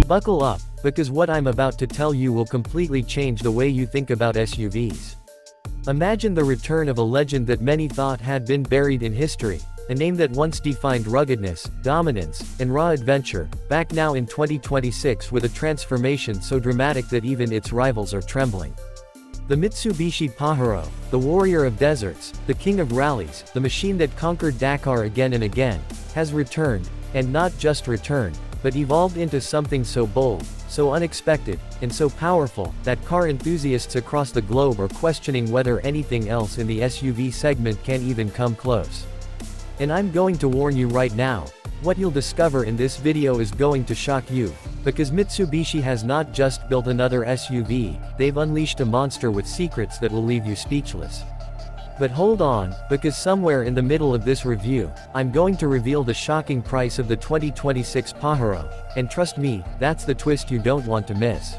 Buckle up, because what I'm about to tell you will completely change the way you think about SUVs. Imagine the return of a legend that many thought had been buried in history, a name that once defined ruggedness, dominance, and raw adventure, back now in 2026 with a transformation so dramatic that even its rivals are trembling. The Mitsubishi Pajero, the warrior of deserts, the king of rallies, the machine that conquered Dakar again and again, has returned, and not just returned, but evolved into something so bold, so unexpected, and so powerful, that car enthusiasts across the globe are questioning whether anything else in the SUV segment can even come close. And I'm going to warn you right now, what you'll discover in this video is going to shock you, because Mitsubishi has not just built another SUV, they've unleashed a monster with secrets that will leave you speechless. But hold on, because somewhere in the middle of this review, I'm going to reveal the shocking price of the 2026 Pajero, and trust me, that's the twist you don't want to miss.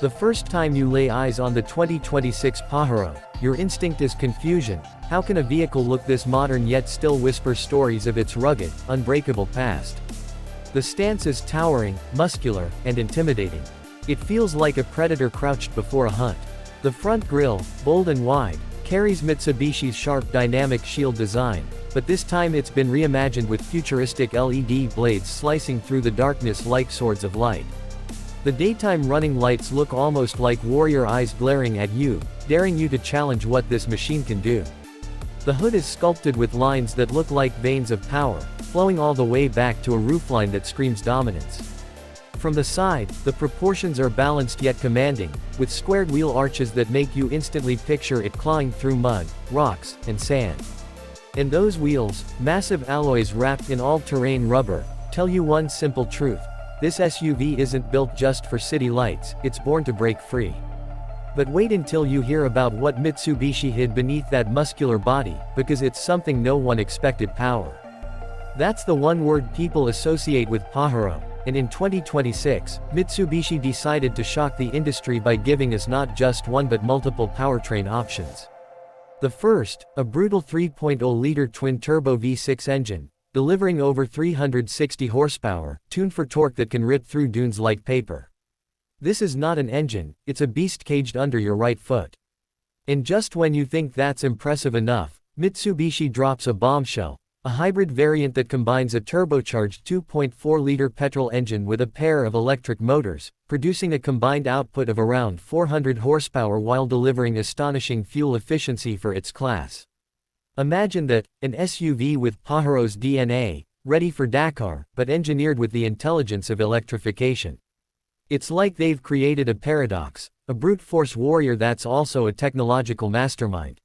The first time you lay eyes on the 2026 Pajero, your instinct is confusion. How can a vehicle look this modern yet still whisper stories of its rugged, unbreakable past? The stance is towering, muscular, and intimidating. It feels like a predator crouched before a hunt. The front grille, bold and wide, carries Mitsubishi's sharp dynamic shield design, but this time it's been reimagined with futuristic LED blades slicing through the darkness like swords of light. The daytime running lights look almost like warrior eyes glaring at you, daring you to challenge what this machine can do. The hood is sculpted with lines that look like veins of power, flowing all the way back to a roofline that screams dominance. From the side, the proportions are balanced yet commanding, with squared wheel arches that make you instantly picture it clawing through mud, rocks, and sand. And those wheels, massive alloys wrapped in all-terrain rubber, tell you one simple truth. This SUV isn't built just for city lights, it's born to break free. But wait until you hear about what Mitsubishi hid beneath that muscular body, because it's something no one expected: power. That's the one word people associate with Pajero, and in 2026, Mitsubishi decided to shock the industry by giving us not just one but multiple powertrain options. The first, a brutal 3.0-liter twin-turbo V6 engine, delivering over 360 horsepower, tuned for torque that can rip through dunes like paper. This is not an engine, it's a beast caged under your right foot. And just when you think that's impressive enough, Mitsubishi drops a bombshell, a hybrid variant that combines a turbocharged 2.4-liter petrol engine with a pair of electric motors, producing a combined output of around 400 horsepower while delivering astonishing fuel efficiency for its class. Imagine that, an SUV with Pajero's DNA, ready for Dakar, but engineered with the intelligence of electrification. It's like they've created a paradox, a brute force warrior that's also a technological mastermind.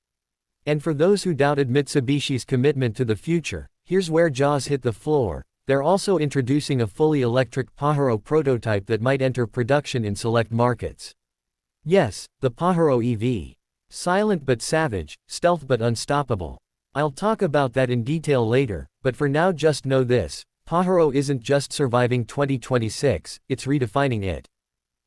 And for those who doubted Mitsubishi's commitment to the future, here's where jaws hit the floor. They're also introducing a fully electric Pajero prototype that might enter production in select markets. Yes, the Pajero EV. Silent but savage, stealth but unstoppable. I'll talk about that in detail later, but for now just know this: Pajero isn't just surviving 2026, it's redefining it.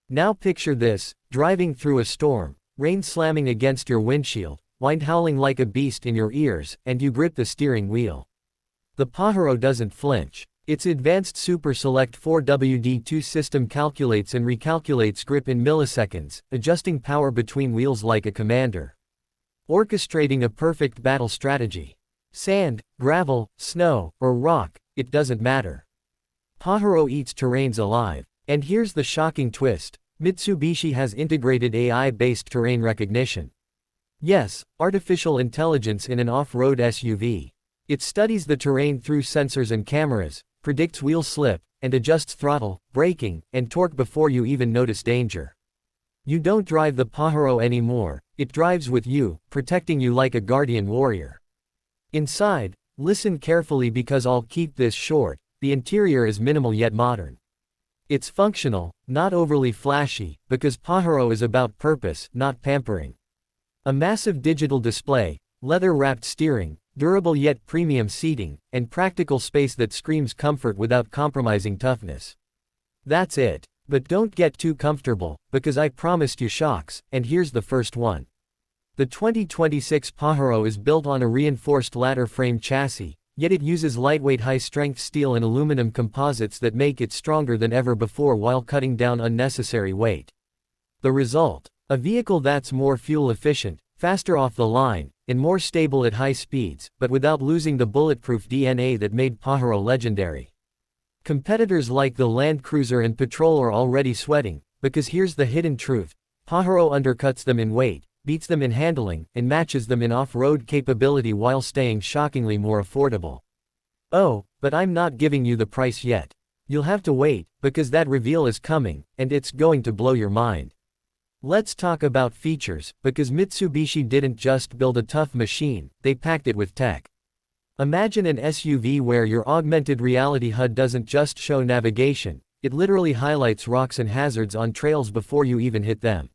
Now picture this: driving through a storm, rain slamming against your windshield, wind howling like a beast in your ears, and you grip the steering wheel. The Pajero doesn't flinch. Its advanced Super Select 4WD2 system calculates and recalculates grip in milliseconds, adjusting power between wheels like a commander. Orchestrating a perfect battle strategy. Sand, gravel, snow, or rock, it doesn't matter. Pajero eats terrains alive. And here's the shocking twist: Mitsubishi has integrated AI-based terrain recognition. Yes, artificial intelligence in an off-road SUV. It studies the terrain through sensors and cameras, predicts wheel slip, and adjusts throttle, braking, and torque before you even notice danger. You don't drive the Pajero anymore, it drives with you, protecting you like a guardian warrior. Inside, listen carefully because I'll keep this short, the interior is minimal yet modern. It's functional, not overly flashy, because Pajero is about purpose, not pampering. A massive digital display, leather-wrapped steering, durable yet premium seating, and practical space that screams comfort without compromising toughness. That's it. But don't get too comfortable, because I promised you shocks, and here's the first one. The 2026 Pajero is built on a reinforced ladder frame chassis, Yet it uses lightweight high-strength steel and aluminum composites that make it stronger than ever before while cutting down unnecessary weight. The result? A vehicle that's more fuel-efficient, faster off the line, and more stable at high speeds, but without losing the bulletproof DNA that made Pajero legendary. Competitors like the Land Cruiser and Patrol are already sweating, because here's the hidden truth: Pajero undercuts them in weight, beats them in handling, and matches them in off-road capability while staying shockingly more affordable. Oh, but I'm not giving you the price yet. You'll have to wait, because that reveal is coming, and it's going to blow your mind. Let's talk about features, because Mitsubishi didn't just build a tough machine, they packed it with tech. Imagine an SUV where your augmented reality HUD doesn't just show navigation, it literally highlights rocks and hazards on trails before you even hit them.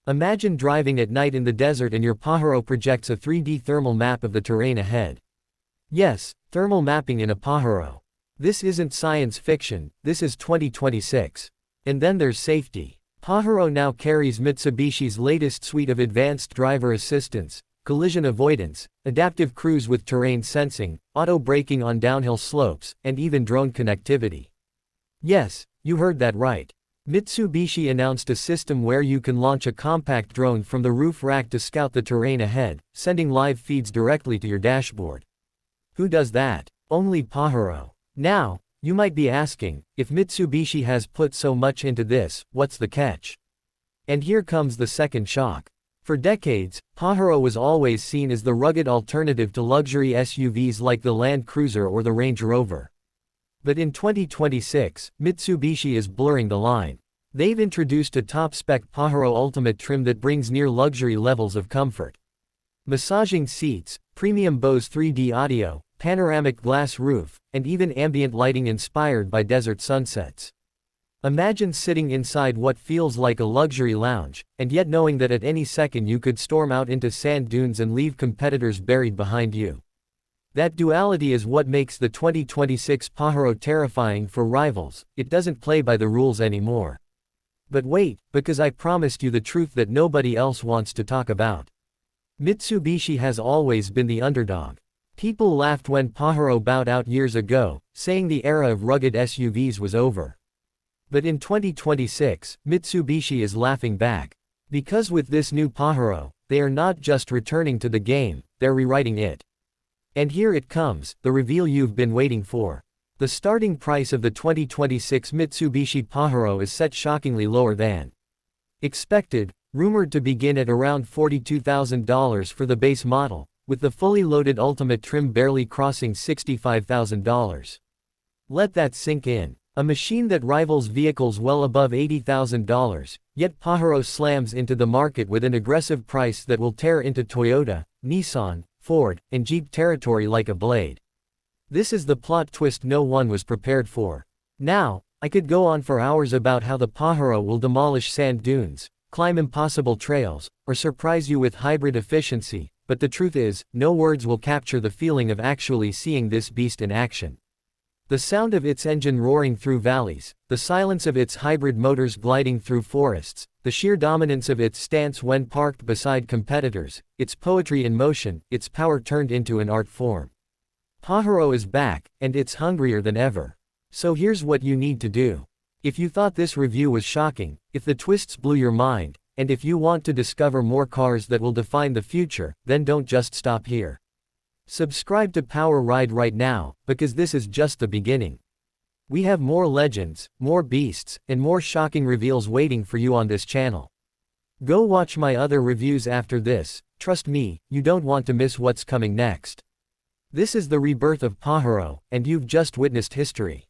Imagine driving at night in the desert and your Pajero projects a 3D thermal map of the terrain ahead. Yes, thermal mapping in a Pajero. This isn't science fiction, this is 2026. And then there's safety. Pajero now carries Mitsubishi's latest suite of advanced driver assistance, collision avoidance, adaptive cruise with terrain sensing, auto braking on downhill slopes, and even drone connectivity. Yes, you heard that right. Mitsubishi announced a system where you can launch a compact drone from the roof rack to scout the terrain ahead, sending live feeds directly to your dashboard. Who does that? Only Pajero. Now, you might be asking, if Mitsubishi has put so much into this, what's the catch? And here comes the second shock. For decades, Pajero was always seen as the rugged alternative to luxury SUVs like the Land Cruiser or the Range Rover. But in 2026, Mitsubishi is blurring the line. They've introduced a top-spec Pajero Ultimate trim that brings near luxury levels of comfort. Massaging seats, premium Bose 3D audio, panoramic glass roof, and even ambient lighting inspired by desert sunsets. Imagine sitting inside what feels like a luxury lounge, and yet knowing that at any second you could storm out into sand dunes and leave competitors buried behind you. That duality is what makes the 2026 Pajero terrifying for rivals. It doesn't play by the rules anymore. But wait, because I promised you the truth that nobody else wants to talk about. Mitsubishi has always been the underdog. People laughed when Pajero bowed out years ago, saying the era of rugged SUVs was over. But in 2026, Mitsubishi is laughing back. Because with this new Pajero, they are not just returning to the game, they're rewriting it. And here it comes, the reveal you've been waiting for. The starting price of the 2026 Mitsubishi Pajero is set shockingly lower than expected, rumored to begin at around $42,000 for the base model, with the fully loaded Ultimate trim barely crossing $65,000. Let that sink in. A machine that rivals vehicles well above $80,000, yet Pajero slams into the market with an aggressive price that will tear into Toyota, Nissan, Ford, and Jeep territory like a blade. This is the plot twist no one was prepared for. Now, I could go on for hours about how the Pajero will demolish sand dunes, climb impossible trails, or surprise you with hybrid efficiency, but the truth is, no words will capture the feeling of actually seeing this beast in action. The sound of its engine roaring through valleys, the silence of its hybrid motors gliding through forests, the sheer dominance of its stance when parked beside competitors, its poetry in motion, its power turned into an art form. Pajero is back, and it's hungrier than ever. So here's what you need to do. If you thought this review was shocking, if the twists blew your mind, and if you want to discover more cars that will define the future, then don't just stop here. Subscribe to Power Ride right now, because this is just the beginning. We have more legends, more beasts, and more shocking reveals waiting for you on this channel. Go watch my other reviews after this, trust me, you don't want to miss what's coming next. This is the rebirth of Pajero, and you've just witnessed history.